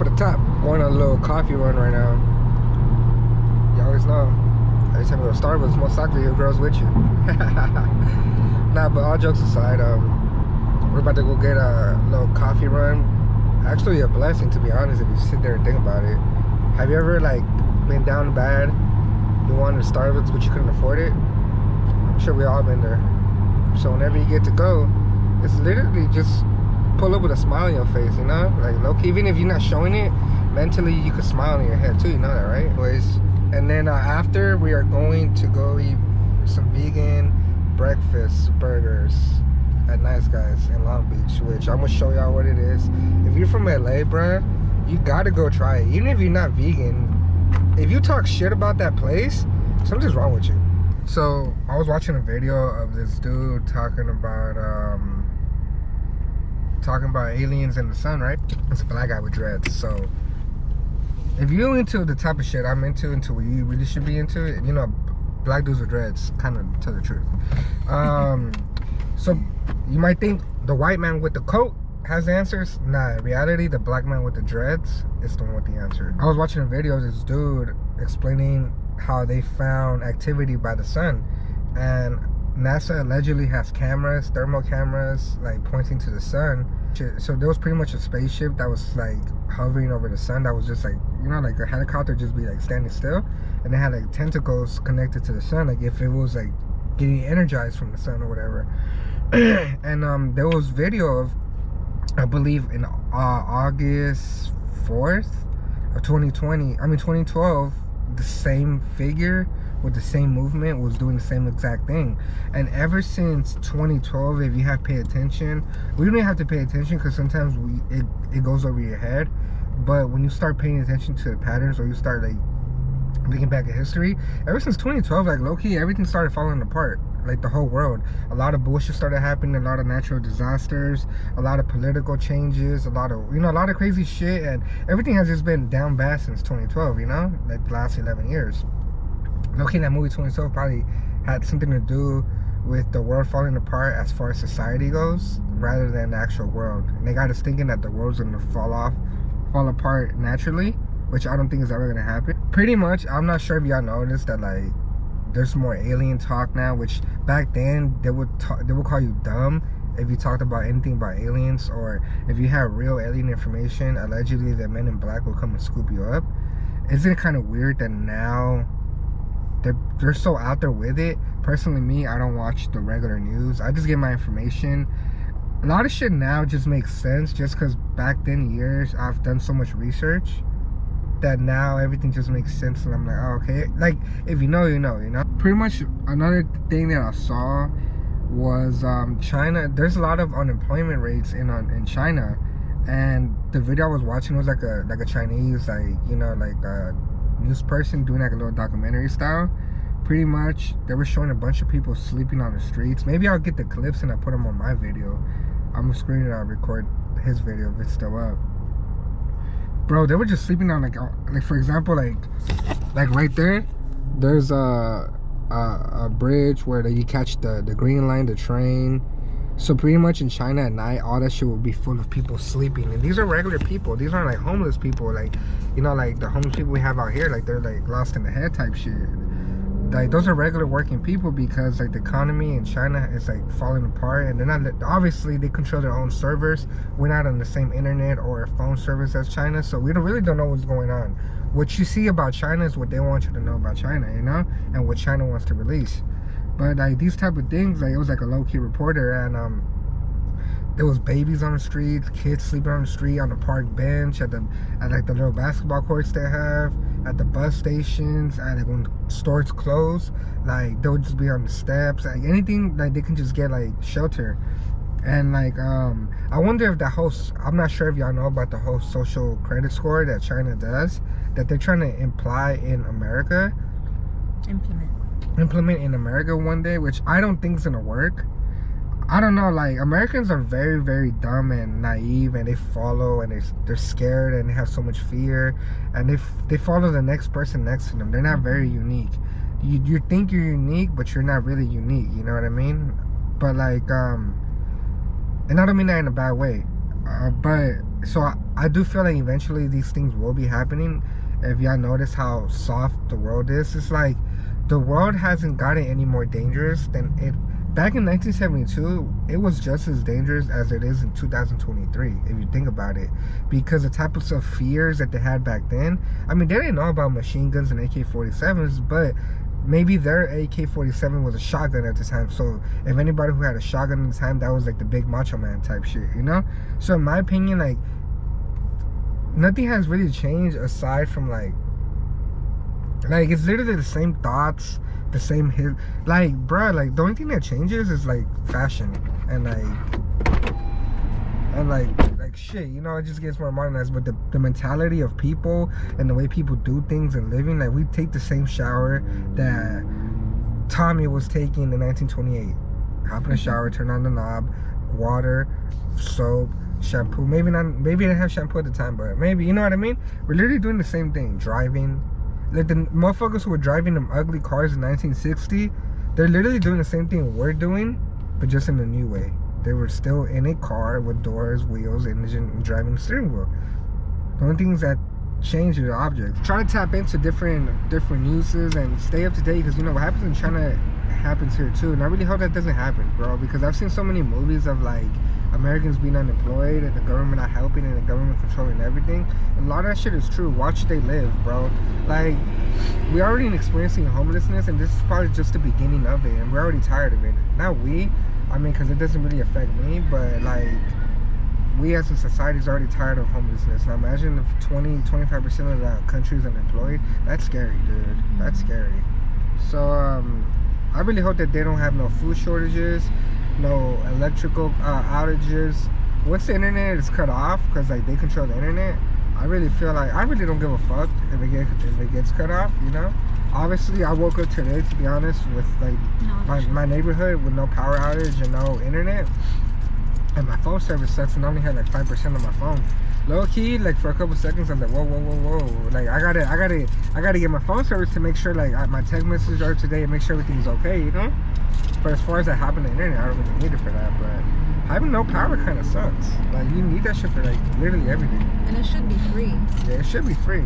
top of the top. Going on a little coffee run right now. You always know. Every time you go to Starbucks, most likely your girl's with you. Nah, but all jokes aside, we're about to go get a little coffee run. Actually a blessing, to be honest, if you sit there and think about it. Have you ever like been down bad? You wanted a Starbucks but you couldn't afford it? I'm sure we all been there. So whenever you get to go, it's literally just pull up with a smile on your face, you know? Like low-key, even if you're not showing it, mentally you could smile in your head too, you know that, right? Anyways, and then after, we are going to go eat some vegan breakfast burgers at Nice Guys in Long Beach, which I'm gonna show y'all what it is. If you're from LA, bruh, you gotta go try it. Even if you're not vegan, if you talk shit about that place, something's wrong with you. So I was watching a video of this dude talking about aliens in the sun, right? It's a black guy with dreads. So if you're into the type of shit I'm into what you really should be into, you know, black dudes with dreads kind of tell the truth. So you might think the white man with the coat has the answers. Nah, in reality, the black man with the dreads is the one with the answer. I was watching a video of this dude explaining how they found activity by the sun, and NASA allegedly has cameras, thermal cameras, like pointing to the sun. So there was pretty much a spaceship that was like hovering over the sun, that was just like, you know, like a helicopter just be like standing still, and they had like tentacles connected to the sun, like if it was like getting energized from the sun or whatever. And there was video of, I believe in August 4th of 2012, the same figure with the same movement was doing the same exact thing. And ever since 2012, if you have paid attention, we don't even have to pay attention because sometimes it goes over your head, but when you start paying attention to the patterns, or you start like looking back at history, ever since 2012, like low-key, everything started falling apart. Like the whole world, a lot of bullshit started happening, a lot of natural disasters, a lot of political changes, a lot of crazy shit, and everything has just been down bad since 2012, you know, like the last 11 years. Looking at movie 2012 probably had something to do with the world falling apart as far as society goes, rather than the actual world. And they got us thinking that the world's gonna fall apart naturally, which I don't think is ever gonna happen. Pretty much, I'm not sure if y'all noticed that like there's more alien talk now, which back then they would call you dumb if you talked about anything about aliens, or if you had real alien information, allegedly the men in black will come and scoop you up. Isn't it kind of weird that now they're so out there with it? Personally, me, I don't watch the regular news. I just get my information. A lot of shit now just makes sense just because back then years I've done so much research that now everything just makes sense, and I'm like, oh, okay. Like, if you know, you know, you know. Pretty much another thing that I saw was China. There's a lot of unemployment rates in China, and the video I was watching was like a Chinese, like, you know, like a news person doing like a little documentary style. Pretty much they were showing a bunch of people sleeping on the streets. Maybe I'll get the clips and I put them on my video. I'm gonna screen it, I'll record his video if it's still up. Bro, they were just sleeping on like for example, like right there, there's a bridge where you catch the green line, the train. So pretty much in China at night, all that shit will be full of people sleeping, and these are regular people. These aren't like homeless people, like, you know, like the homeless people we have out here, like they're like lost in the head type shit. Like those are regular working people, because like the economy in China is like falling apart, and they're not, obviously they control their own servers. We're not on the same internet or phone service as China, so we really don't know what's going on. What you see about China is what they want you to know about China, you know, and what China wants to release. But like these type of things, like it was like a low-key reporter, and there was babies on the streets, kids sleeping on the street, on the park bench, at like the little basketball courts they have, at the bus stations, and like when stores close, like they would just be on the steps, like anything, like they can just get like shelter. And like I wonder if that whole, I'm not sure if y'all know about the whole social credit score that China does, that they're trying to imply in America, implement in America one day, which I don't think is gonna work. I don't know, like Americans are very, very dumb and naive, and they follow, and they're scared, and they have so much fear, and they follow the next person next to them. They're not very unique. You think you're unique, but you're not really unique, you know what I mean? But like and I don't mean that in a bad way, but so I do feel like eventually these things will be happening. If y'all notice how soft the world is, it's like the world hasn't gotten any more dangerous than it. Back in 1972, it was just as dangerous as it is in 2023, if you think about it. Because the types of fears that they had back then, I mean, they didn't know about machine guns and AK-47s, but maybe their AK-47 was a shotgun at the time. So if anybody who had a shotgun at the time, that was like the big macho man type shit, you know? So in my opinion, like, nothing has really changed aside from like it's literally the same thoughts, the same hit. Like, bruh, like the only thing that changes is like fashion and like shit, you know, it just gets more modernized. But the mentality of people and the way people do things and living, like we take the same shower that Tommy was taking in 1928. Hop in the shower, turn on the knob, water, soap, shampoo. Maybe they didn't have shampoo at the time, but maybe, you know what I mean? We're literally doing the same thing. Driving, like the motherfuckers who were driving them ugly cars in 1960, they're literally doing the same thing we're doing, but just in a new way. They were still in a car with doors, wheels, engine, and driving the steering wheel. The only things that change are objects. Try to tap into different uses and stay up to date, because you know what happens in China happens here too. And I really hope that doesn't happen, bro, because I've seen so many movies of like Americans being unemployed and the government not helping and the government controlling everything. And a lot of that shit is true. Watch they live, bro. Like, we're already experiencing homelessness, and this is probably just the beginning of it, and we're already tired of it. Not we, I mean, because it doesn't really affect me, but like we as a society is already tired of homelessness. Now imagine if 20-25% of the country is unemployed. That's scary, dude. That's scary. So I really hope that they don't have no food shortages, no electrical outages. Once the internet is cut off, because like they control the internet, I really feel like I really don't give a fuck if it gets cut off, you know. Obviously I woke up today, to be honest, with like my neighborhood with no power outage and no internet, and my phone service sucks, and I only had like 5% of my phone. Low key, like for a couple seconds I'm like, whoa, like I gotta get my phone service to make sure like my text messages are today and make sure everything's okay, you know. But as far as like hopping the internet, I don't really need it for that. But having no power kind of sucks. Like, you need that shit for like literally everything. And it should be free. Yeah, it should be free.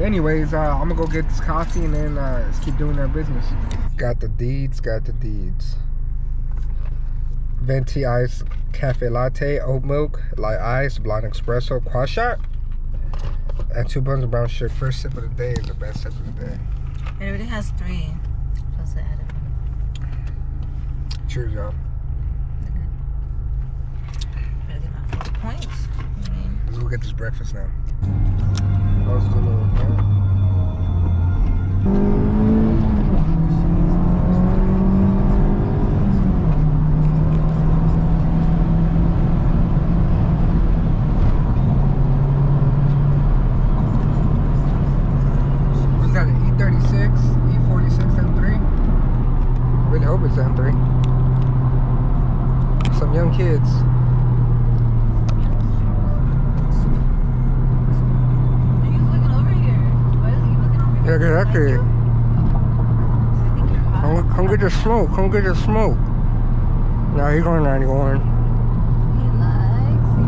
Anyways, I'm gonna go get this coffee and then let's keep doing our business. Got the deeds. Venti ice cafe latte, oat milk, light ice, blonde espresso, quad shot, and 2 buns of brown sugar. First sip of the day is the best sip of the day. It already has 3 plus the added one. Cheers, y'all. Better get my 4 points. Let's go get this breakfast now. That was a little was that an E36, E46 M3? I really hope it's M3. Some young kids. Yeah, exactly. Come get the smoke. Come get the smoke. Nah, he's going 91. He likes you.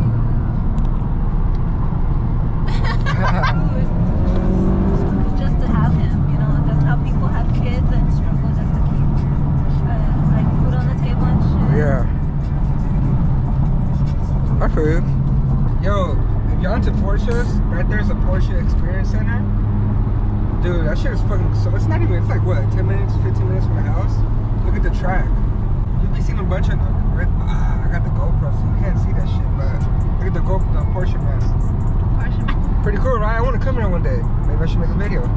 Just to have him, you know. That's how people have kids and struggle just to keep like food on the table and shit. Yeah. I feel you. Yo, if you're into Porsches, right there's a Porsche Experience Center. Dude, that shit is fucking, so it's not even, it's like what, 10 minutes, 15 minutes from the house? Look at the track. You'll be seeing a bunch of, I got the GoPro, so you can't see that shit, but look at the Porsche, man. Porsche. Pretty cool, right? I want to come here one day. Maybe I should make a video.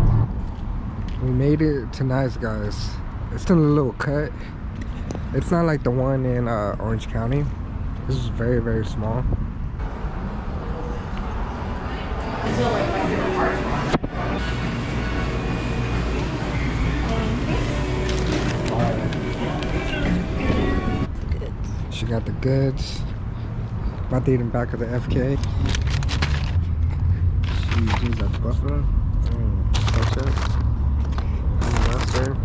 We made it to Nice, guys. It's still a little cut. It's not like the one in Orange County. This is very, very small. She got the goods. About to eat in back of the FK. She's that buffalo. Mustard.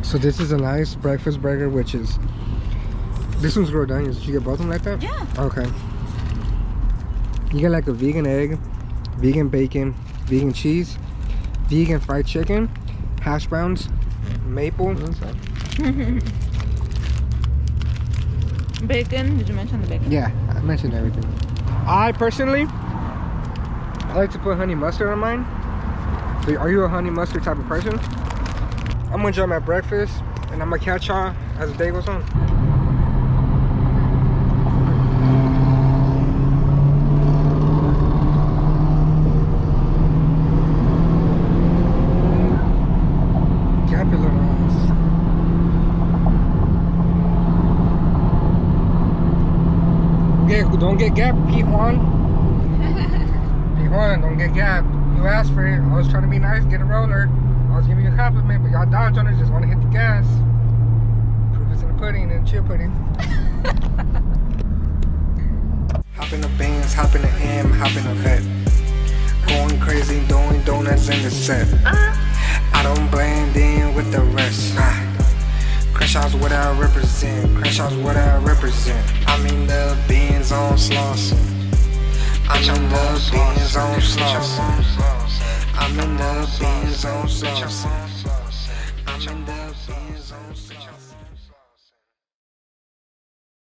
So this is a nice breakfast burger, which is, this one's grilled onions. Did you get both of them like that? Yeah. Okay. You get like a vegan egg, vegan bacon, vegan cheese, vegan fried chicken, hash browns, maple. Bacon. Did you mention the bacon? Yeah, I mentioned everything. I personally, I like to put honey mustard on mine. So are you a honey mustard type of person? I'm gonna enjoy my breakfast and I'm gonna catch y'all as the day goes on. Don't get gapped, P. Juan. P. Juan, don't get gapped. You asked for it. I was trying to be nice, get a roller. I was giving you a compliment, but y'all Dodge owners just want to hit the gas. Proof is in the pudding and chill pudding. Hop in the Benz, hop in the M, hop in the vet. Going crazy, doing donuts in the set. I don't blend in with the rest. Crash what I represent. Crash what I represent. I'm in the Benz on Slauson. I'm in the Benz on Slauson. I'm in the Benz on Slauson. I'm in the Benz on Slauson.